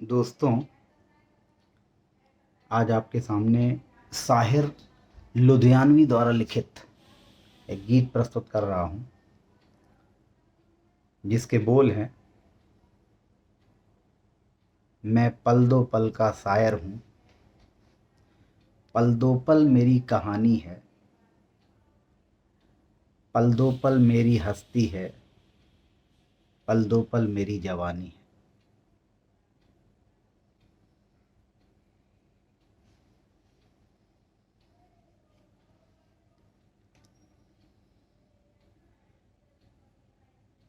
दोस्तों, आज आपके सामने साहिर लुधियानवी द्वारा लिखित एक गीत प्रस्तुत कर रहा हूँ, जिसके बोल हैं। मैं पल दो पल का शायर हूँ, पल दो पल मेरी कहानी है, पल दो पल मेरी हस्ती है, पल दो पल मेरी जवानी है।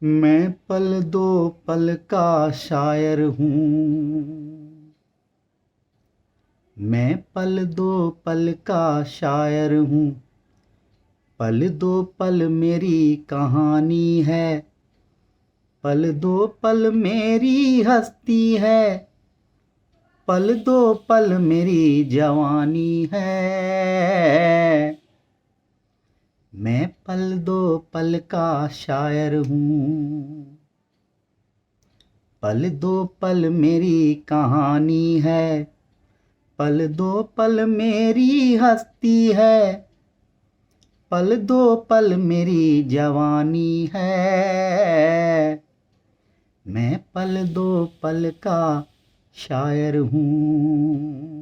मैं पल दो पल का शायर हूँ, मैं पल दो पल का शायर हूँ, पल दो पल मेरी कहानी है, पल दो पल मेरी हस्ती है, पल दो पल मेरी जवानी है। मैं पल दो पल का शायर हूँ, पल दो पल मेरी कहानी है, पल दो पल मेरी हस्ती है, पल दो पल मेरी जवानी है। मैं पल दो पल का शायर हूँ।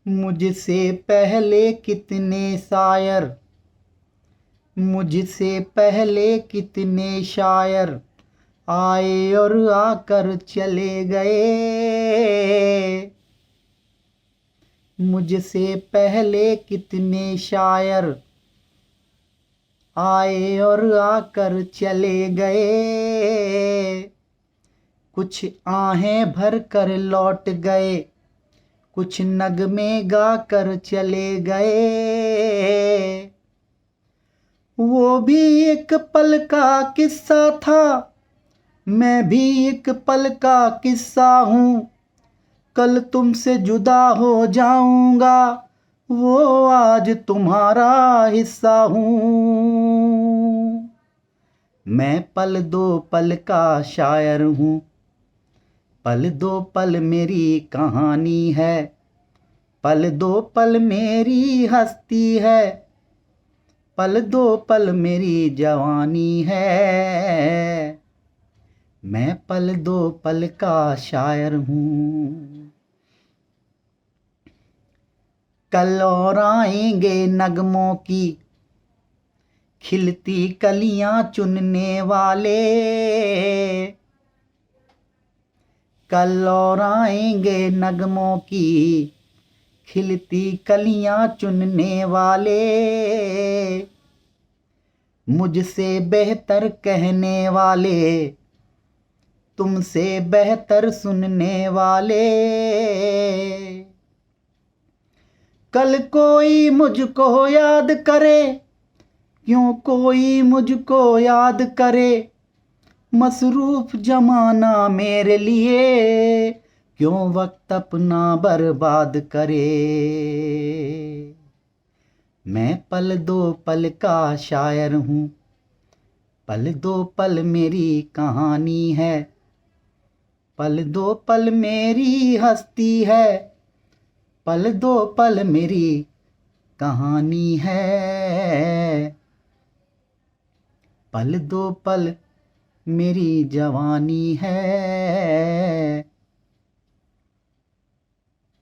मुझसे पहले कितने शायर, मुझसे पहले कितने शायर आए और आकर चले गए। मुझसे पहले कितने शायर आए और आकर चले गए। कुछ आहें भर कर लौट गए, कुछ नगमे गा कर चले गए। वो भी एक पल का किस्सा था, मैं भी एक पल का किस्सा हूँ। कल तुमसे जुदा हो जाऊंगा, वो आज तुम्हारा हिस्सा हूँ। मैं पल दो पल का शायर हूँ, पल दो पल मेरी कहानी है, पल दो पल मेरी हस्ती है, पल दो पल मेरी जवानी है। मैं पल दो पल का शायर हूँ। कल और आएंगे नगमों की खिलती कलियां चुनने वाले, कल और आएंगे नगमों की खिलती कलियां चुनने वाले। मुझसे बेहतर कहने वाले, तुमसे बेहतर सुनने वाले। कल कोई मुझको याद करे, क्यों कोई मुझको याद करे, मसरूफ जमाना मेरे लिए क्यों वक्त अपना बर्बाद करे। मैं पल दो पल का शायर हूँ, पल दो पल मेरी कहानी है, पल दो पल मेरी हस्ती है, पल दो पल मेरी कहानी है। पल दो पल मेरी जवानी है।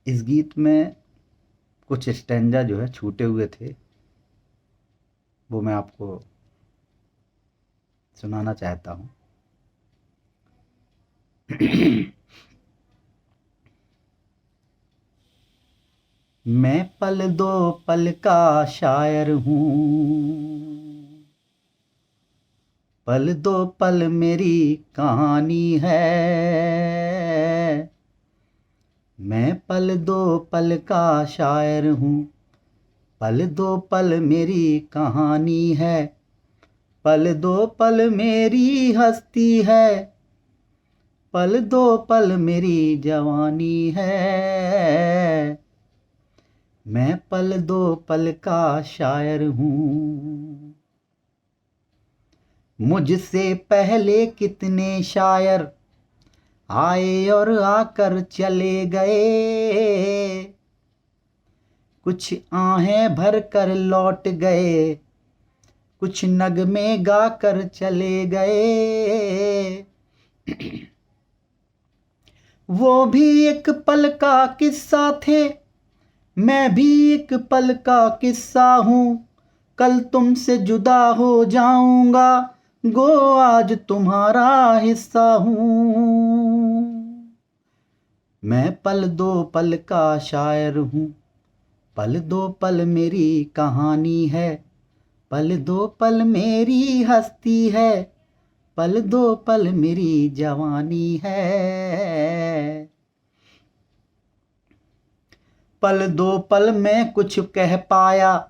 इस गीत में कुछ स्टैंजा जो है छूटे हुए थे, वो मैं आपको सुनाना चाहता हूँ। मैं पल दो पल का शायर हूँ, पल दो पल मेरी कहानी है। मैं पल दो पल का शायर हूँ, पल दो पल मेरी कहानी है, पल दो पल मेरी हस्ती है, पल दो पल मेरी जवानी है। मैं पल दो पल का शायर हूँ। मुझसे पहले कितने शायर आए और आकर चले गए, कुछ आहें भर कर लौट गए, कुछ नगमे गा कर चले गए। वो भी एक पल का किस्सा थे, मैं भी एक पल का किस्सा हूँ, कल तुमसे जुदा हो जाऊंगा, गो आज तुम्हारा हिस्सा हूँ। मैं पल दो पल का शायर हूँ, पल दो पल मेरी कहानी है, पल दो पल मेरी हस्ती है, पल दो पल मेरी जवानी है। पल दो पल में कुछ कह पाया,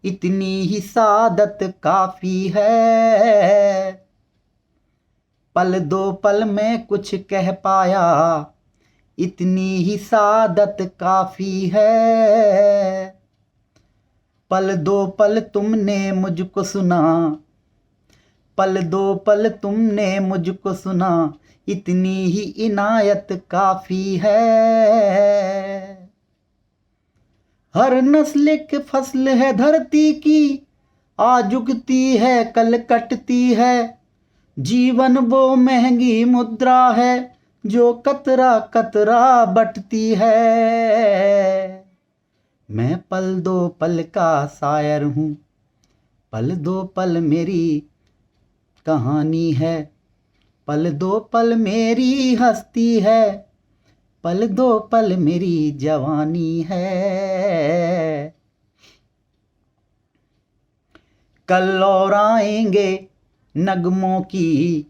इतनी ही सादत काफी है। पल दो पल में कुछ कह पाया, इतनी ही सादत काफी है। पल दो पल तुमने मुझको सुना, पल दो पल तुमने मुझको सुना, इतनी ही इनायत काफी है। हर नस्ल एक फसल है धरती की, आज उगती है कल कटती है, जीवन वो महंगी मुद्रा है, जो कतरा कतरा बटती है। मैं पल दो पल का शायर हूँ, पल दो पल मेरी कहानी है, पल दो पल मेरी हस्ती है, पल दो पल मेरी जवानी है। कल और आएंगे नगमों की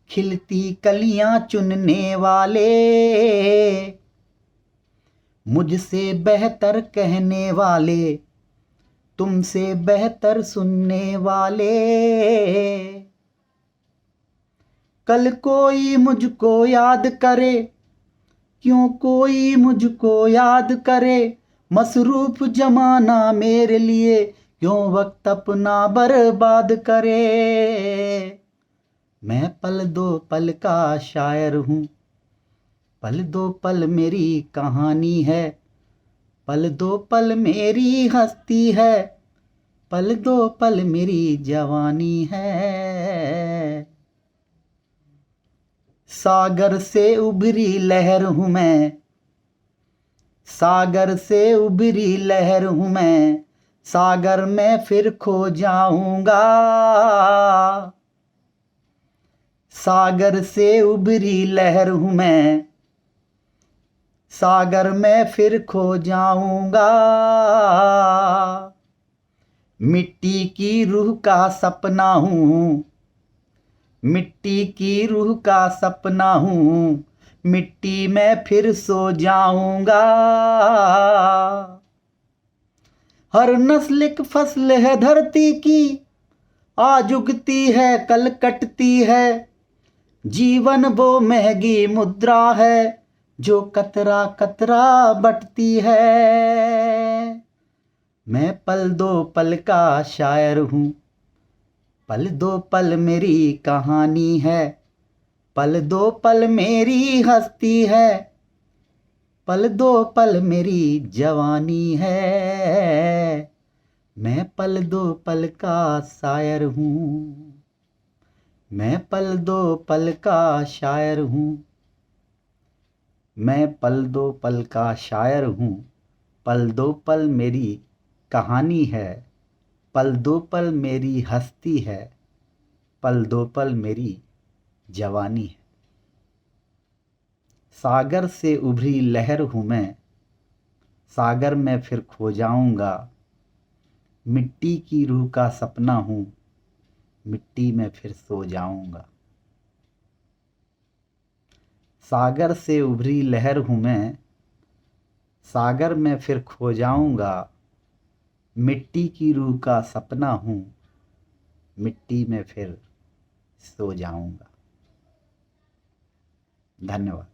खिलती कलियां चुनने वाले, मुझसे बेहतर कहने वाले, तुमसे बेहतर सुनने वाले। कल कोई मुझको याद करे, क्यों कोई मुझको याद करे, मसरूफ जमाना मेरे लिए क्यों वक्त अपना बर्बाद करे। मैं पल दो पल का शायर हूँ, पल दो पल मेरी कहानी है, पल दो पल मेरी हस्ती है, पल दो पल मेरी जवानी है। सागर से उभरी लहर हूँ मैं, सागर से उभरी लहर हूँ मैं, सागर में फिर खो जाऊंगा। सागर से उभरी लहर हूँ मैं, सागर में फिर खो जाऊंगा। मिट्टी की रूह का सपना हूँ, मिट्टी की रूह का सपना हूँ, मिट्टी में फिर सो जाऊंगा। हर नस्ल एक फसल है धरती की, आज उगती है कल कटती है, जीवन वो महंगी मुद्रा है, जो कतरा कतरा बटती है। मैं पल दो पल का शायर हूँ, पल दो पल मेरी कहानी है, पल दो पल मेरी हस्ती है, पल दो पल मेरी जवानी है। मैं पल दो पल का शायर हूँ, मैं पल दो पल का शायर हूँ, मैं पल दो पल का शायर हूँ, पल दो पल मेरी कहानी है, पल दो पल मेरी हस्ती है, पल दो पल मेरी जवानी है। सागर से उभरी लहर हूँ मैं, सागर में फिर खो जाऊंगा, मिट्टी की रूह का सपना हूँ, मिट्टी में फिर सो जाऊंगा। सागर से उभरी लहर हूँ मैं, सागर में फिर खो जाऊंगा, मिट्टी की रूह का सपना हूँ, मिट्टी में फिर सो जाऊंगा। धन्यवाद।